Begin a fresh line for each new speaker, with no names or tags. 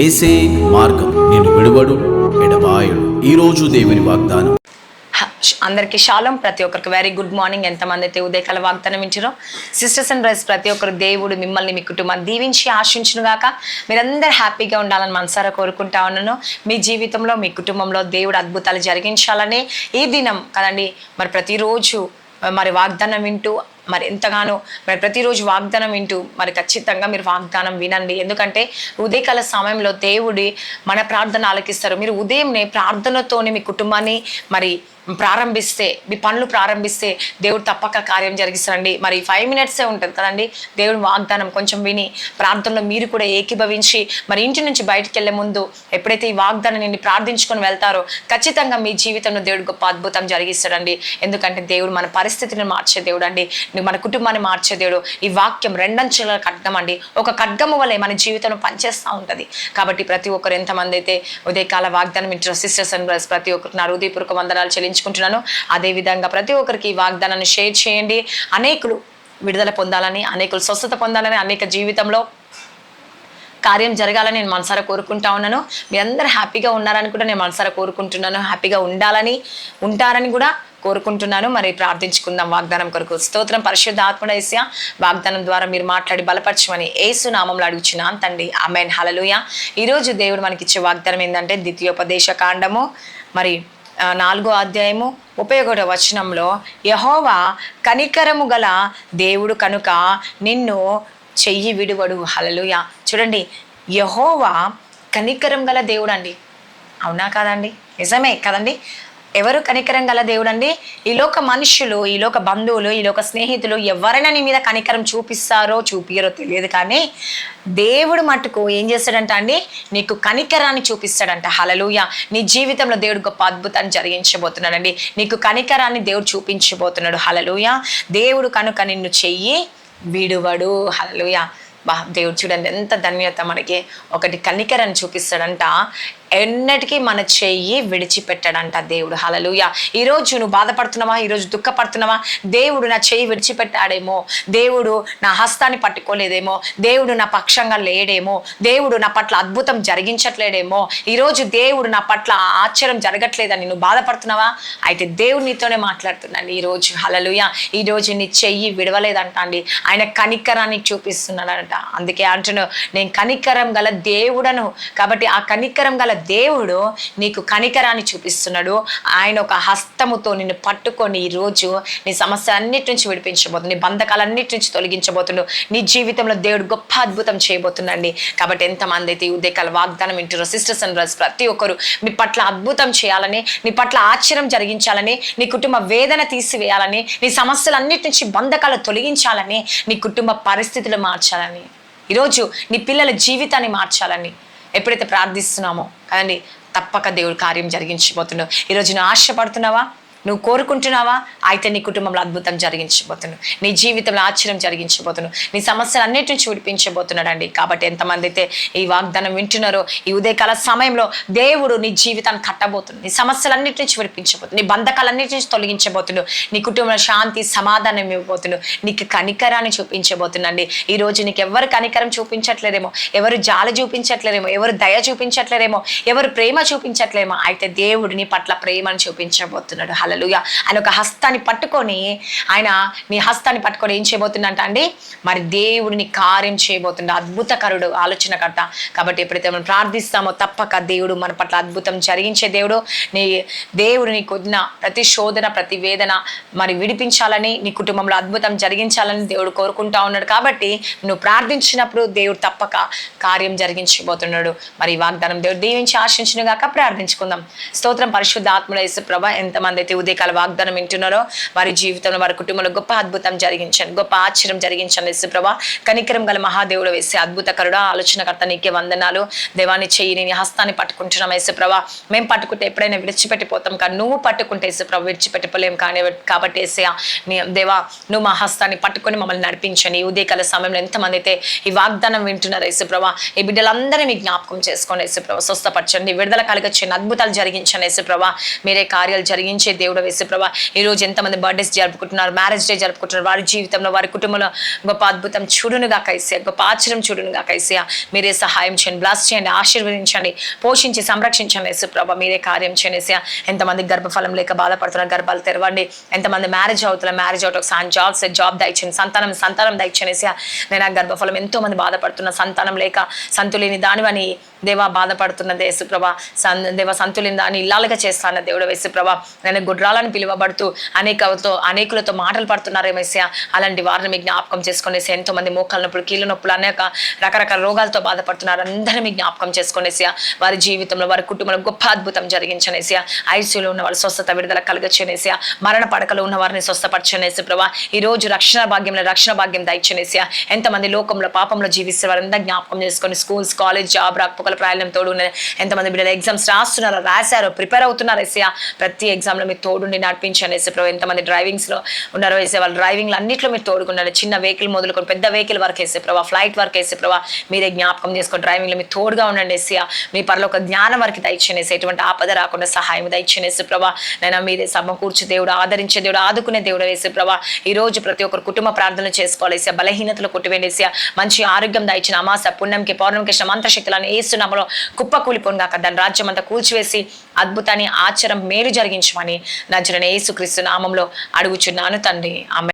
ఏసే మార్గం నేను విడువడు ఎడబాయడు. ఈరోజు దేవుని వాగ్దానం.
అందరికీ షాలం. ప్రతి ఒక్కరికి వెరీ గుడ్ మార్నింగ్. ఎంతమంది అయితే ఉదయకాల వాగ్దానం వింటారో సిస్టర్స్ అండ్ బ్రదర్స్, ప్రతి ఒక్కరు దేవుడు మిమ్మల్ని మీ కుటుంబాన్ని దీవించి ఆశించును గాక. మీరందరూ హ్యాపీగా ఉండాలని మనసారా కోరుకుంటా ఉన్నాను. మీ జీవితంలో మీ కుటుంబంలో దేవుడు అద్భుతాలు జరిగించాలని ఈ దినం కదండి. మరి ప్రతిరోజు మరి వాగ్దానం వింటూ మరి ఎంతగానో మరి ప్రతిరోజు వాగ్దానం వింటూ మరి ఖచ్చితంగా మీరు వాగ్దానం వినండి. ఎందుకంటే ఉదయకాల సమయంలో దేవుడి మన ప్రార్థన ఆలకిస్తారు. మీరు ఉదయంనే ప్రార్థనతోనే మీ కుటుంబాన్ని మరి ప్రారంభిస్తే, మీ పనులు ప్రారంభిస్తే దేవుడు తప్పక కార్యం జరిగిస్తారండి. మరి 5 minutes ఉంటుంది కదండి దేవుడి వాగ్దానం. కొంచెం విని ప్రార్థనలో మీరు కూడా ఏకీభవించి మరి ఇంటి నుంచి బయటికి వెళ్ళే ముందు ఎప్పుడైతే ఈ వాగ్దానం నిన్ను ప్రార్థించుకొని వెళ్తారో ఖచ్చితంగా మీ జీవితంలో దేవుడు గొప్ప అద్భుతం జరిగిస్తాడండి. ఎందుకంటే దేవుడు మన పరిస్థితిని మార్చే దేవుడు అండి. మన కుటుంబాన్ని మార్చే దేవుడు. ఈ వాక్యం రెండంచెల ఖడ్గం అండి. ఒక ఖడ్గము వలె మన జీవితంలో పనిచేస్తూ ఉంటుంది. కాబట్టి ప్రతి ఒక్కరు ఎంతమంది అయితే ఉదయకాల వాగ్దానం వింటారో సిస్టర్స్ అండ్ బ్రదర్స్, ప్రతి ఒక్కరికి నా హృదయపూర్వక వందనాలు చెల్లించుకుంటున్నాను. అదేవిధంగా ప్రతి ఒక్కరికి ఈ వాగ్దానాన్ని షేర్ చేయండి. అనేకులు విడుదల పొందాలని, అనేకులు స్వస్థత పొందాలని, అనేక జీవితంలో కార్యం జరగాలని నేను మనసారా కోరుకుంటా ఉన్నాను. మీ అందరూ హ్యాపీగా ఉన్నారని కూడా నేను మనసారా కోరుకుంటున్నాను. హ్యాపీగా ఉంటారని కూడా కోరుకుంటున్నాను. మరి ప్రార్థించుకుందాం వాగ్దానం కొరకు. స్తోత్రం. పరిశుద్ధ ఆత్మ యేసయ్యా, వాగ్దానం ద్వారా మీరు మాట్లాడి బలపరచమని యేసు నామములో అడుగుచున్నాను తండ్రి. ఆమేన్. హల్లెలూయా. ఈరోజు దేవుడు మనకిచ్చే వాగ్దానం ఏంటంటే ద్వితీయోపదేశ కాండము మరి 4వ అధ్యాయము 31వ వచనంలో, యెహోవా కనికరము గల దేవుడు కనుక నిన్ను చెయ్యి విడువడు. హల్లెలూయా. చూడండి, యెహోవా కనికరం గల దేవుడు అండి. అవునా కాదండి? నిజమే కదండి. ఎవరు కనికరం గల దేవుడు అండి? ఈ లోక మనుషులు, ఈ లోక బంధువులు, ఈ లోక స్నేహితులు ఎవరైనా నీ మీద కనికరం చూపిస్తారో చూపియరో తెలియదు, కానీ దేవుడు మట్టుకు ఏం చేస్తాడంట అండి? నీకు కనికరాన్ని చూపిస్తాడంట. హల్లెలూయా. నీ జీవితంలో దేవుడు గొప్ప అద్భుతాన్ని జరిగించబోతున్నాడండి. నీకు కనికరాన్ని దేవుడు చూపించబోతున్నాడు. హల్లెలూయా. దేవుడు కనుక నిన్ను చెయ్యి విడువడు. హల్లెలూయా. దేవుడు చూడండి ఎంత ధన్యత మనకి. ఒకటి కనికరాన్ని చూపిస్తాడంట, ఎన్నటికీ మన చెయ్యి విడిచిపెట్టాడంట దేవుడు. హల్లెలూయా. ఈరోజు నువ్వు బాధపడుతున్నావా? ఈరోజు దుఃఖపడుతున్నావా? దేవుడు నా చెయ్యి విడిచిపెట్టాడేమో, దేవుడు నా హస్తాన్ని పట్టుకోలేదేమో, దేవుడు నా పక్షంగా లేడేమో, దేవుడు నా పట్ల అద్భుతం జరిగించట్లేడేమో, ఈరోజు దేవుడు నా పట్ల ఆశ్చర్యం జరగట్లేదని నువ్వు బాధపడుతున్నావా? అయితే దేవుడు నీతోనే మాట్లాడుతున్నాడు ఈరోజు. హల్లెలూయా. ఈరోజు నీ చెయ్యి విడవలేదంట అండి. ఆయన కనికరాన్ని చూపిస్తున్నాడంట. అందుకే అంటున్నాను, నేను కనికరం గల దేవుడను. కాబట్టి ఆ కనికరం గల దేవుడు నీకు కనికరాన్ని చూపిస్తున్నాడు. ఆయన ఒక హస్తముతో నిన్ను పట్టుకొని ఈరోజు నీ సమస్య అన్నిటి నుంచి విడిపించబోతుంది, నీ బంధకాలన్నిటి నుంచి తొలగించబోతున్నాడు. నీ జీవితంలో దేవుడు గొప్ప అద్భుతం చేయబోతుందండి. కాబట్టి ఎంతమంది అయితే ఉదయకాల వాగ్దానం వింటారో సిస్టర్స్ అండ్ బ్రదర్స్, ప్రతి ఒక్కరు మీ పట్ల అద్భుతం చేయాలని, నీ పట్ల ఆశ్చర్యం జరిగించాలని, నీ కుటుంబ వేదన తీసివేయాలని, నీ సమస్యలన్నిటి నుంచి బంధకాలు తొలగించాలని, నీ కుటుంబ పరిస్థితులు మార్చాలని, ఈరోజు నీ పిల్లల జీవితాన్ని మార్చాలని ఎప్పుడైతే ప్రార్థిస్తున్నామో కదండి, తప్పక దేవుడు కార్యం జరిగించబోతున్నావు. ఈరోజు నువ్వు ఆశపడుతున్నావా? నువ్వు కోరుకుంటున్నావా? అయితే నీ కుటుంబంలో అద్భుతం జరిగించబోతున్నావు, నీ జీవితంలో ఆశ్చర్యం జరిగించబోతున్నావు, నీ సమస్యలు అన్నిటి నుంచి విడిపించబోతున్నాడు అండి. కాబట్టి ఎంతమంది అయితే ఈ వాగ్దానం వింటున్నారో ఈ ఉదయకాల సమయంలో దేవుడు నీ జీవితాన్ని కట్టబోతున్నాడు, నీ సమస్యలన్నిటి నుంచి విడిపించబోతున్నాడు, నీ బంధకాలన్నిటి నుంచి తొలగించబోతున్నాడు, నీ కుటుంబంలో శాంతి సమాధానం ఇవ్వబోతున్నాడు, నీకు కనికరాన్ని చూపించబోతున్నాండి. ఈరోజు నీకు ఎవరు కనికరం చూపించట్లేదేమో, ఎవరు జాలి చూపించట్లేరేమో, ఎవరు దయ చూపించట్లేరేమో, ఎవరు ప్రేమ చూపించట్లేమో, అయితే దేవుడు నీ పట్ల ప్రేమను చూపించబోతున్నాడు. హల్లెలూయా. ఆయన ఒక హస్తాన్ని పట్టుకొని, ఆయన నీ హస్తాన్ని పట్టుకొని ఏం చేయబోతుందంట అండి? మరి దేవుడిని కార్యం చేయబోతుండ అద్భుతకరుడు, ఆలోచనకర్త. కాబట్టి ఎప్పుడైతే మనం ప్రార్థిస్తామో తప్పక దేవుడు మన పట్ల అద్భుతం జరిగించే దేవుడు. నీ దేవుడు నీకు వదిన ప్రతి శోధన, ప్రతి వేదన మరి విడిపించాలని, నీ కుటుంబంలో అద్భుతం జరిగించాలని దేవుడు కోరుకుంటా ఉన్నాడు. కాబట్టి నువ్వు ప్రార్థించినప్పుడు దేవుడు తప్పక కార్యం జరిగించబోతున్నాడు. మరి ఈ వాగ్దానం దేవుడు దీవించి ఆశించిన గాక. ప్రార్థించుకుందాం. స్తోత్రం. పరిశుద్ధ ఆత్మల యేసు ప్రభ, ఎంతమంది అయితే ఉదయకాల వాగ్దానం వింటున్నారో వారి జీవితంలో, వారి కుటుంబంలో గొప్ప అద్భుతం జరిగించండి, గొప్ప ఆశ్చర్యం జరిగించండి యేసు ప్రభా. కనికరం గల మహాదేవుడు వేసే అద్భుతకరుడా, ఆలోచనకర్త, నీకే వందనాలు. దేవాన్ని చెయ్యి నీ హస్తాన్ని పట్టుకుంటున్నాం యేసు ప్రభా. మేము పట్టుకుంటే ఎప్పుడైనా విడిచిపెట్టిపోతాం, కానీ నువ్వు పట్టుకుంటే యేసు ప్రభా విడిచిపెట్టిపోలేం. కానీ కాబట్టి యేసయ్యా, నీ దేవా నువ్వు మా హస్తాన్ని పట్టుకొని మమ్మల్ని నడిపించండి. ఈ ఉదయకాల సమయంలో ఎంతమంది అయితే ఈ వాగ్దానం వింటున్నారు యేసు ప్రభా, ఈ బిడ్డలందరినీ మీ జ్ఞాపకం చేసుకోండి యేసు ప్రభా. స్వస్థపరచండి, విడుదల కలిగించండి, అద్భుతాలు జరిగించండి యేసు ప్రభా. మీరే కార్యాలు జరిగించే దేవుడు దేవుడు వేసే ప్రభా. ఈ రోజు ఎంతమంది బర్త్డేస్ జరుపుకుంటున్నారు, మ్యారేజ్ డే జరుపుకుంటున్నారు, వారి జీవితంలో వారి కుటుంబంలో గొప్ప అద్భుతం చూడునుగా కైసే, గొప్ప ఆశ్చర్యం చూడునుగా కైసే. మీరే సహాయం చేయండి, బ్లాస్ చేయండి, ఆశీర్వదించండి, పోషించి సంరక్షించండి యేసు ప్రభా. మీరే కార్యం చేయండి. ఎంతమంది గర్భఫలం లేక బాధపడుతున్నారు, గర్భాలు తెరవండి. ఎంతమంది మ్యారేజ్ అవుతున్నారు, మ్యారేజ్ అవుట్ జాబ్ దయచండి, సంతానం దయచండి. నేను ఆ గర్భఫలం ఎంతో మంది బాధపడుతున్న, సంతానం లేక సంతులేని దానివని దేవా బాధపడుతున్నది యేసుప్రభ. దేవ సంతులేని దాన్ని ఇల్లాలుగా చేస్తాను దేవుడు యేసుప్రభ. నేను గుడ్రాలను పిలువబడుతూ అనేకులతో మాటలు పడుతున్నారు ఏమేసా. అలాంటి వారిని మీ జ్ఞాపకం చేసుకునేసి. ఎంతో మంది మోకాళ్ళ నొప్పులు, కీళ్ళ నొప్పులు, అనేక రకరకాల రోగాలతో బాధపడుతున్నారు, అందరినీ మీ జ్ఞాపకం చేసుకునేసి. వారి జీవితంలో వారి కుటుంబంలో గొప్ప అద్భుతం జరిగించనేసి. ఐసీయూలో ఉన్న వాళ్ళు స్వస్థత విడుదల కలుగచ్చేనేసి. మరణ పడకలో ఉన్న వారిని స్వస్థపరచనేసి ప్రభా. ఈ రోజు రక్షణ భాగ్యం దయచనేసి. ఎంతమంది లోకంలో పాపంలో జీవిస్తే వారందరూ జ్ఞాపకం చేసుకొని స్కూల్స్, కాలేజ్, జాబ్ రాకపోకల ప్రయాణం తోడు ఉన్నది. ఎంతమంది బిడ్డలు ఎగ్జామ్స్ రాస్తున్నారు, రాశారు, ప్రిపేర్ అవుతున్నారు ఏసయ్య. ప్రతి ఎగ్జామ్లో మీరు తోడుండి నడిపించండి యేసు ప్రభు. ఎంతమంది డ్రైవింగ్స్లో ఉన్నారో వేసే వాళ్ళు డ్రైవింగ్లో అన్నింటిలో మీరు తోడుకున్నారు. చిన్న వెహికల్ మొదలుకొని పెద్ద వెహికల్ వరకు వేసే ప్రభా, ఫ్లైట్ వరకు వేసే ప్రభా. మీరే జ్ఞాపకం చేసుకొని డ్రైవింగ్లో మీరు తోడుగా ఉండండి ఏసయ్య. మీ పరలోక జ్ఞానం వరకు దయచేసి, ఎటువంటి ఆపద రాకుండా సహాయం దయచేసి ప్రభా. నేను మీరే సమకూర్చు దేవుడు, ఆదరించే దేవుడు, ఆదుకునే దేవుడు వేసే ప్రభా. ఈ రోజు ప్రతి ఒక్కరు కుటుంబ ప్రార్థనలు చేసుకోవాలి, బలహీనతలు కొట్టివేసి మంచి ఆరోగ్యం దయచిన అమాస పుణ్యంకి పౌర్ణమికి మంత్రశక్తులను ఏసునామలో కుప్ప కూలిపోనుగాక. దాని రాజ్యం అంతా కూల్చివేసి అద్భుతాన్ని ఆచరం మేలు జరిగించమని నజరేయుడైన యేసుక్రీస్తు నామంలో అడుగుచున్నాను తండ్రి. ఆమేన్.